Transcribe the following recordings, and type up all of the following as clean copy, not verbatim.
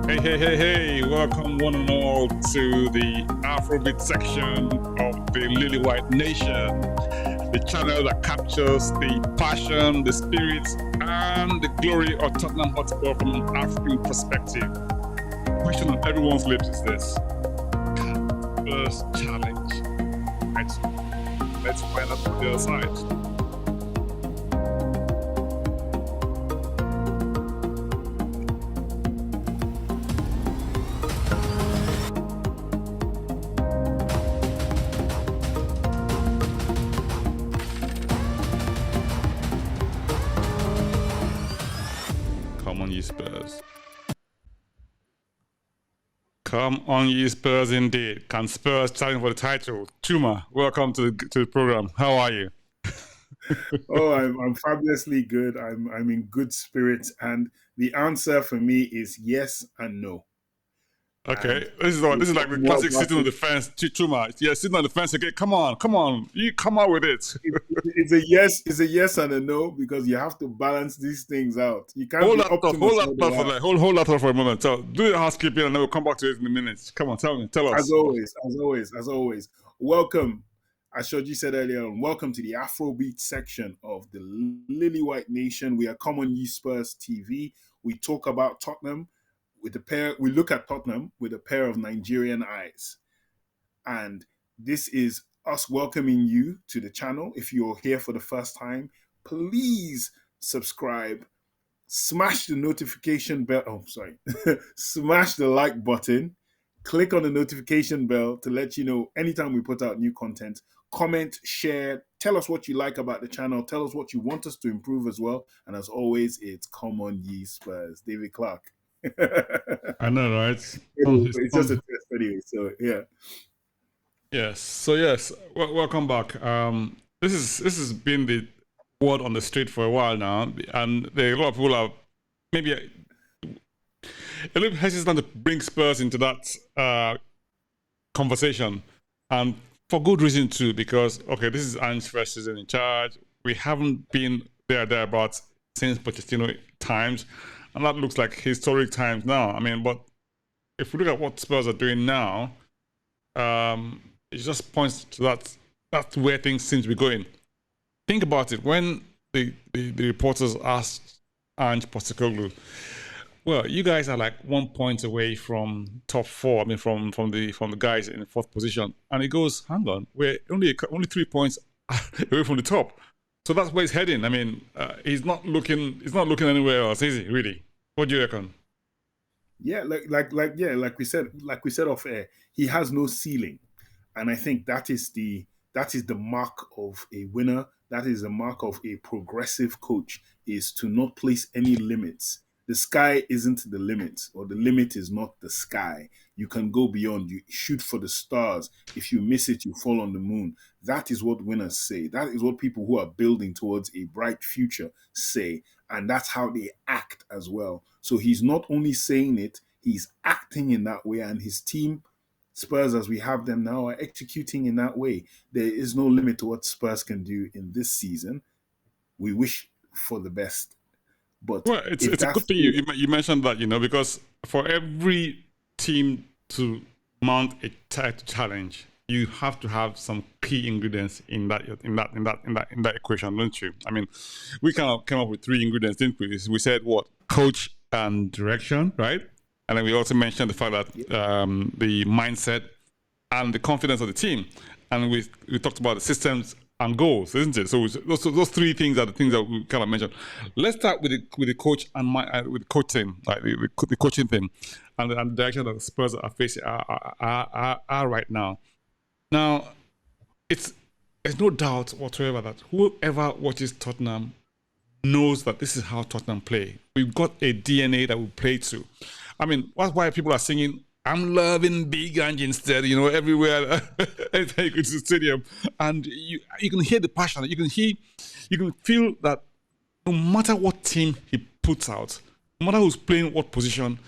Hey, hey, hey, hey, welcome one and all to the Afrobeat section of the Lily White Nation, the channel that captures the passion, the spirit, and the glory of Tottenham Hotspur from an African perspective. The question on everyone's lips is this: Spurs challenge. Let's find out from the other side. Come on, ye Spurs. Come on, ye Spurs, indeed. Can Spurs challenge for the title? Chuma, welcome to the program. How are you? Oh, I'm fabulously good. I'm in good spirits, and the answer for me is yes and no. Okay, this is like the classic sitting on the fence. Chuma, yeah, sitting on the fence again. Come on, you come out with it. It's a yes and a no, because you have to balance these things out. You can't Hold be that thought for a moment. So do the housekeeping, and then we'll come back to it in a minute. Come on, tell us. As always. Welcome. As Shoji said earlier on, welcome to the Afrobeat section of the Lily White Nation. We are Common Ye Spurs TV. We talk about Tottenham. We look at Tottenham with a pair of Nigerian eyes. And this is us welcoming you to the channel. If you're here for the first time, please subscribe, smash the notification bell. Oh, sorry. Smash the like button, click on the notification bell to let you know anytime we put out new content. Comment, share, tell us what you like about the channel, tell us what you want us to improve as well. And as always, it's Come On Ye Spurs. David Clark. I know, right? It's just a test anyway, so yeah. Yes. So yes, welcome back. This has been the word on the street for a while now, and a lot of people are maybe a little hesitant to bring Spurs into that conversation, and for good reason too. Because okay, this is Ange's first season in charge. We haven't been thereabouts since Pochettino times. And that looks like historic times now. I mean, but if we look at what Spurs are doing now, it just points to that's where things seem to be going. Think about it. When the reporters asked Ange Postecoglou, well, you guys are like 1 point away from top four. I mean, from the guys in the fourth position, and he goes, "Hang on, we're only 3 points away from the top." So that's where he's heading. I mean, he's not looking anywhere else, is he? Really? What do you reckon? Yeah, like we said off air, he has no ceiling, and I think that is the mark of a winner. That is the mark of a progressive coach, is to not place any limits. The sky isn't the limit, or the limit is not the sky. You can go beyond. You shoot for the stars. If you miss it, you fall on the moon. That is what winners say. That is what people who are building towards a bright future say. And that's how they act as well. So he's not only saying it, he's acting in that way. And his team, Spurs as we have them now, are executing in that way. There is no limit to what Spurs can do in this season. We wish for the best. But well, it's a good thing you mentioned that, because for every team to mount a title challenge, you have to have some key ingredients in that equation, don't you? I mean, we kind of came up with 3 ingredients, didn't we? We said what? Coach and direction, right? And then we also mentioned the fact that the mindset and the confidence of the team, and we talked about the systems and goals, isn't it? So those 3 things are the things that we kind of mentioned. Let's start with the coach and with the coaching, like the coaching thing, and the direction that the Spurs are facing are right now. Now, there's no doubt whatsoever that whoever watches Tottenham knows that this is how Tottenham play. We've got a DNA that we play to. I mean, that's why people are singing, "I'm loving Big Ange instead," everywhere. Anytime you go to the stadium, and you can hear the passion. You can feel that no matter what team he puts out, no matter who's playing what position,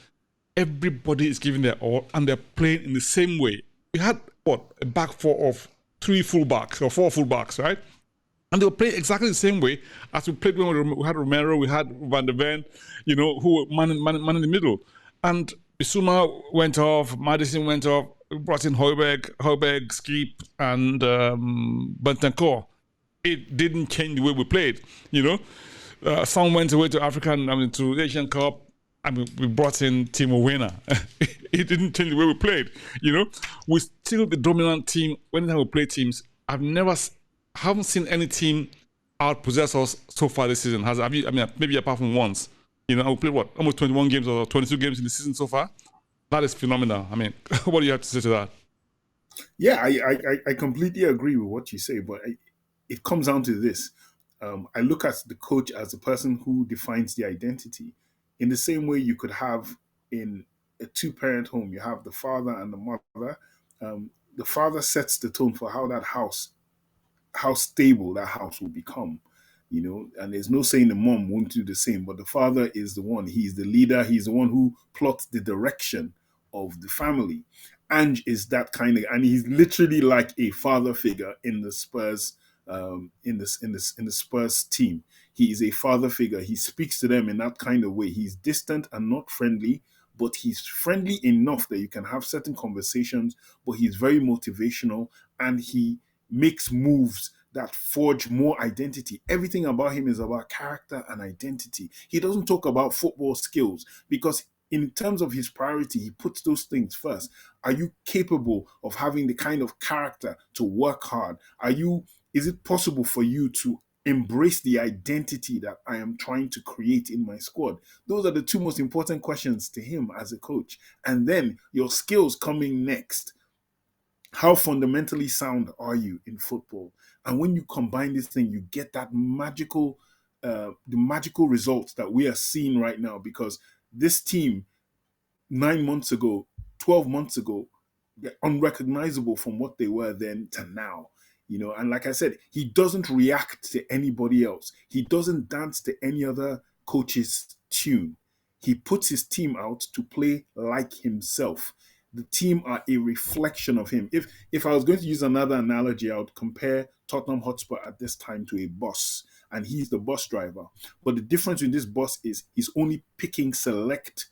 everybody is giving their all, and they're playing in the same way. We had a back four of 3 fullbacks or 4 fullbacks, right? And they were playing exactly the same way as we played when we had Romero, we had Van der Ven, who were man in the middle. And Bissouma went off, Madison went off, brought in Højbjerg, Skip, and Bentancur. It didn't change the way we played, you know. Some went away to to Asian Cup. We brought in Timo Werner. It didn't change the way we played, you know. We're still the dominant team. Whenever we play teams, haven't seen any team outpossess us so far this season. Have you? I mean, maybe apart from once. You know, we played what, almost 21 games or 22 games in the season so far. That is phenomenal. I mean, what do you have to say to that? Yeah, I completely agree with what you say, but it comes down to this. I look at the coach as the person who defines the identity. In the same way you could have in a two-parent home, you have the father and the mother. The father sets the tone for how stable that house will become, you know. And there's no saying the mom won't do the same, but the father is the one. He's the leader. He's the one who plots the direction of the family. Ange is that kind of, and he's literally like a father figure in the Spurs, in the Spurs team. He is a father figure. He speaks to them in that kind of way. He's distant and not friendly, but he's friendly enough that you can have certain conversations. But he's very motivational, and he makes moves that forge more identity. Everything about him is about character and identity. He doesn't talk about football skills because in terms of his priority, he puts those things first. Are you capable of having the kind of character to work hard? Is it possible for you to embrace the identity that I am trying to create in my squad? Those are the two most important questions to him as a coach. And then your skills coming next. How fundamentally sound are you in football? And when you combine this thing, you get that the magical results that we are seeing right now. Because this team, 9 months ago, 12 months ago, they're unrecognizable from what they were then to now. You know, and like I said, he doesn't react to anybody else. He doesn't dance to any other coach's tune. He puts his team out to play like himself. The team are a reflection of him. If I was going to use another analogy, I would compare Tottenham Hotspur at this time to a bus, and he's the bus driver. But the difference in this bus is he's only picking select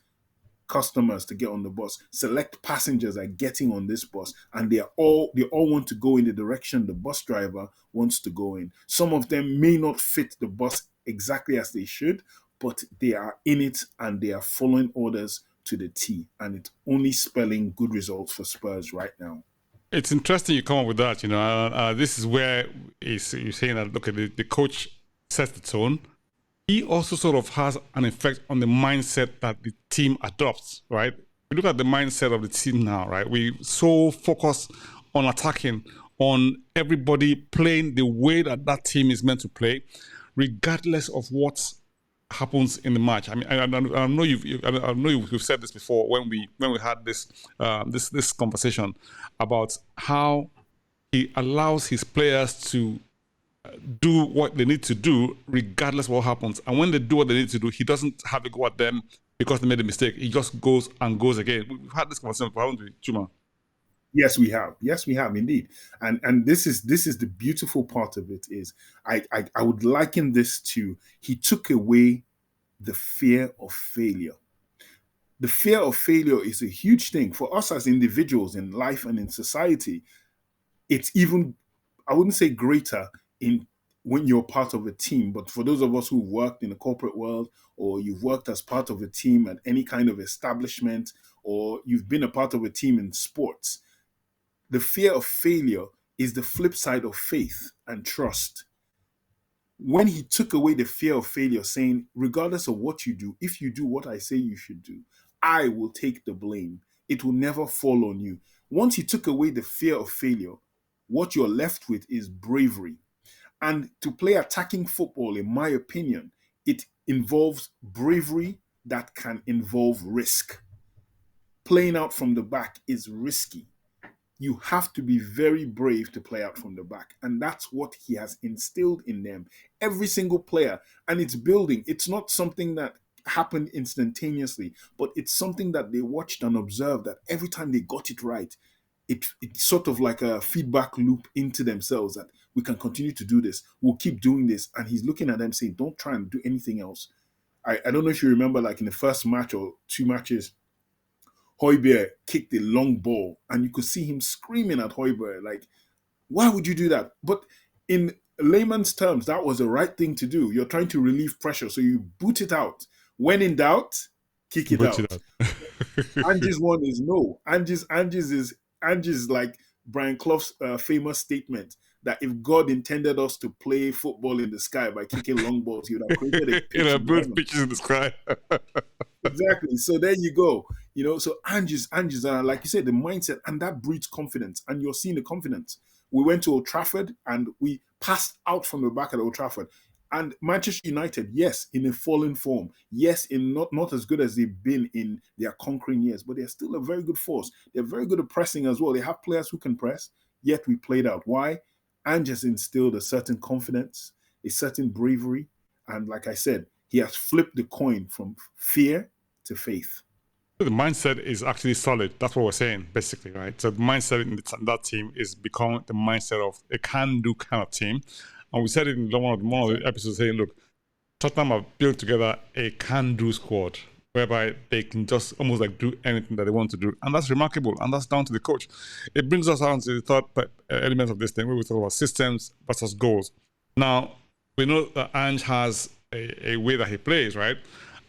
customers to get on the bus. Select passengers are getting on this bus, and they all want to go in the direction the bus driver wants to go in. Some of them may not fit the bus exactly as they should, but they are in it and they are following orders to the T, and it's only spelling good results for Spurs right now. It's interesting you come up with that. You know, this is where you're saying that, look, the coach sets the tone. He also sort of has an effect on the mindset that the team adopts, right? We look at the mindset of the team now, right? We so focus on attacking, on everybody playing the way that team is meant to play, regardless of what happens in the match. I mean, I know you've said this before when we had this conversation about how he allows his players to do what they need to do regardless of what happens. And when they do what they need to do, he doesn't have to go at them because they made a mistake. He just goes and goes again. We've had this conversation before, haven't we, Chuma? Yes, we have. Yes, we have indeed. And this is the beautiful part of it is I would liken this to he took away the fear of failure. The fear of failure is a huge thing for us as individuals in life and in society. It's even, I wouldn't say greater in when you're part of a team, but for those of us who've worked in the corporate world, or you've worked as part of a team at any kind of establishment, or you've been a part of a team in sports, the fear of failure is the flip side of faith and trust. When he took away the fear of failure, saying, regardless of what you do, if you do what I say you should do, I will take the blame. It will never fall on you. Once he took away the fear of failure, what you're left with is bravery. And to play attacking football, in my opinion, it involves bravery that can involve risk. Playing out from the back is risky. You have to be very brave to play out from the back. And that's what he has instilled in them. Every single player. And it's building. It's not something that happened instantaneously, but it's something that they watched and observed, that every time they got it right, it's sort of like a feedback loop into themselves that we can continue to do this. We'll keep doing this. And he's looking at them saying, don't try and do anything else. I don't know if you remember, like in the first match or two matches, Højbjerg kicked a long ball, and you could see him screaming at Højbjerg, like, why would you do that? But in layman's terms, that was the right thing to do. You're trying to relieve pressure, so you boot it out. When in doubt, kick it Butch it out. out. Ange's one is no. Ange's like Brian Clough's famous statement that if God intended us to play football in the sky by kicking long balls, he would have created a pitch in Both heaven. pitches in the sky. Exactly. So there you go. So Ange's like you said, the mindset, and that breeds confidence. And you're seeing the confidence. We went to Old Trafford and we passed out from the back at Old Trafford. And Manchester United, yes, in a fallen form, yes, in not as good as they've been in their conquering years, but they're still a very good force. They're very good at pressing as well. They have players who can press, yet we played out. Why? Ange has instilled a certain confidence, a certain bravery, and like I said, he has flipped the coin from fear to faith. The mindset is actually solid. That's what we're saying, basically, right? So the mindset in that team is become the mindset of a can-do kind of team. And we said it in one of the episodes saying, look, Tottenham have built together a can-do squad whereby they can just almost like do anything that they want to do. And that's remarkable. And that's down to the coach. It brings us on to the third element of this thing where we talk about systems versus goals. Now, we know that Ange has a way that he plays, right?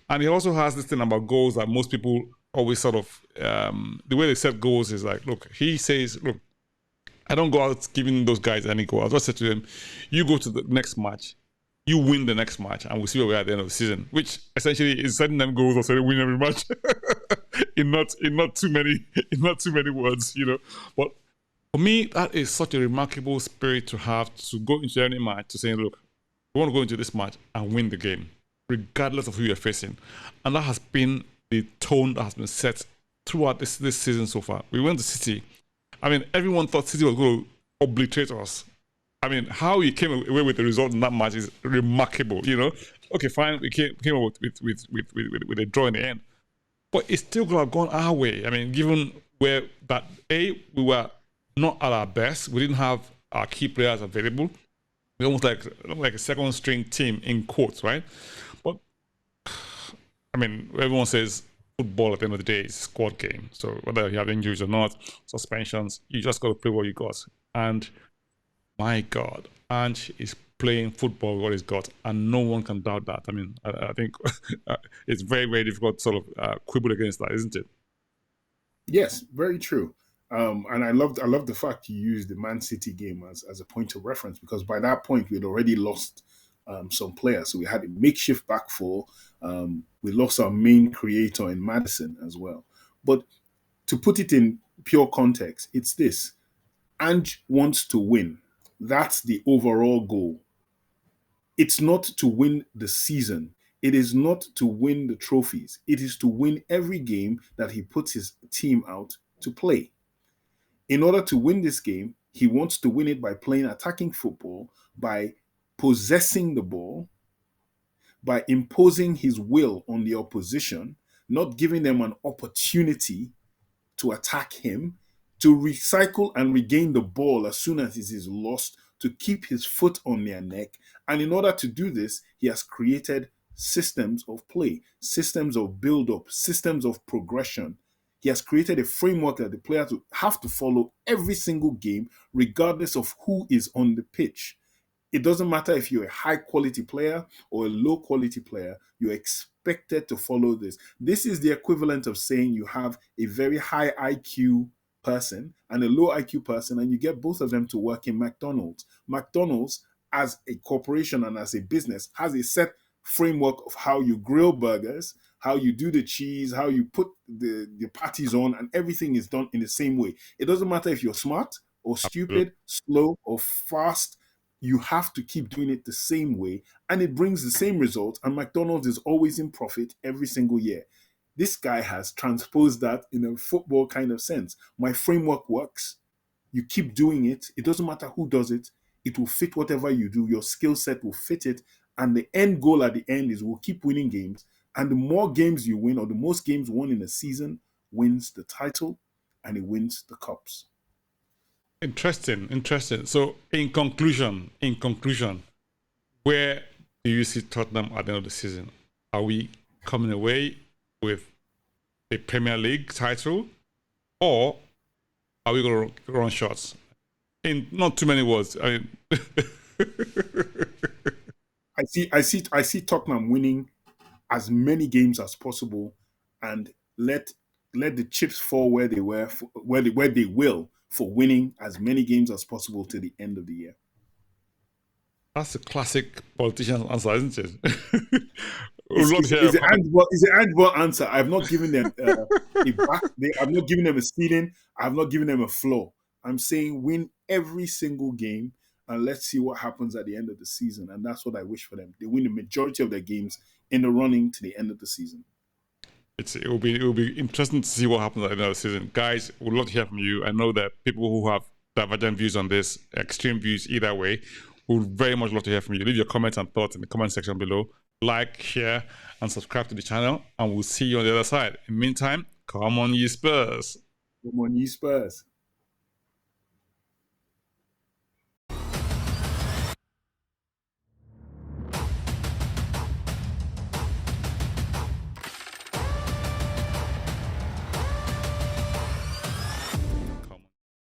And he also has this thing about goals that most people always sort of, the way they set goals is like, look, he says, look, I don't go out giving those guys any goal. I just said to them, you go to the next match, you win the next match, and we'll see where we are at the end of the season. Which essentially is setting them goals or saying win every match. in not too many words, But for me, that is such a remarkable spirit to have, to go into any match to say, look, we want to go into this match and win the game, regardless of who you're facing. And that has been the tone that has been set throughout this season so far. We went to City. I mean, everyone thought City was going to obliterate us. I mean, how he came away with the result in that match is remarkable, Okay, fine, we came up with a draw in the end. But it still could have gone our way. I mean, given where that, we were not at our best. We didn't have our key players available. We're almost like a second string team in quotes, right? But, I mean, everyone says football at the end of the day is a squad game. So whether you have injuries or not, suspensions, you just got to play what you got. And my God, Ange is playing football with what he's got, and no one can doubt that. I mean, I think it's very, very difficult to sort of quibble against that, isn't it? Yes, very true. And I loved the fact you used the Man City game as a point of reference, because by that point we had already lost some players. So we had a makeshift back four. We lost our main creator in Madison as well. But to put it in pure context, it's this. Ange wants to win. That's the overall goal. It's not to win the season. It is not to win the trophies. It is to win every game that he puts his team out to play. In order to win this game, he wants to win it by playing attacking football, by possessing the ball, by imposing his will on the opposition, not giving them an opportunity to attack him, to recycle and regain the ball as soon as it is lost, to keep his foot on their neck. And in order to do this, he has created systems of play, systems of build-up, systems of progression. He has created a framework that the players have to follow every single game, regardless of who is on the pitch. It doesn't matter if you're a high quality player or a low quality player, you're expected to follow this. This is the equivalent of saying you have a very high IQ person and a low IQ person, and you get both of them to work in McDonald's. McDonald's, as a corporation and as a business, has a set framework of how you grill burgers, how you do the cheese, how you put the patties on, and everything is done in the same way. It doesn't matter if you're smart or stupid, slow or fast. You have to keep doing it the same way, and it brings the same result. And McDonald's is always in profit every single year. This guy has transposed that in a football kind of sense. My framework works. You keep doing it. It doesn't matter who does it. It will fit whatever you do. Your skill set will fit it. And the end goal at the end is we'll keep winning games. And the more games you win, or the most games won in a season, wins the title and it wins the cups. Interesting. So in conclusion, where do you see Tottenham at the end of the season? Are we coming away with a Premier League title, or are we going to run shots? In not too many words. I mean, I see Tottenham winning as many games as possible, and let the chips fall where they were, where they will, for winning as many games as possible to the end of the year. that's a classic politician's answer, isn't it? Is the Angeball answer? I've not given them I've not given them a ceiling. I've not given them a floor. I'm saying win every single game, and let's see what happens at the end of the season. And that's what I wish for them. They win the majority of their games in the running to the end of the season. It will be interesting to see what happens at the end of the season. Guys, we'd love to hear from you. I know that people who have divergent views on this, extreme views either way, would very much love to hear from you. Leave your comments and thoughts in the comment section below. Like, share, and subscribe to the channel, and we'll see you on the other side. In the meantime, come on, ye Spurs. Come on, ye Spurs.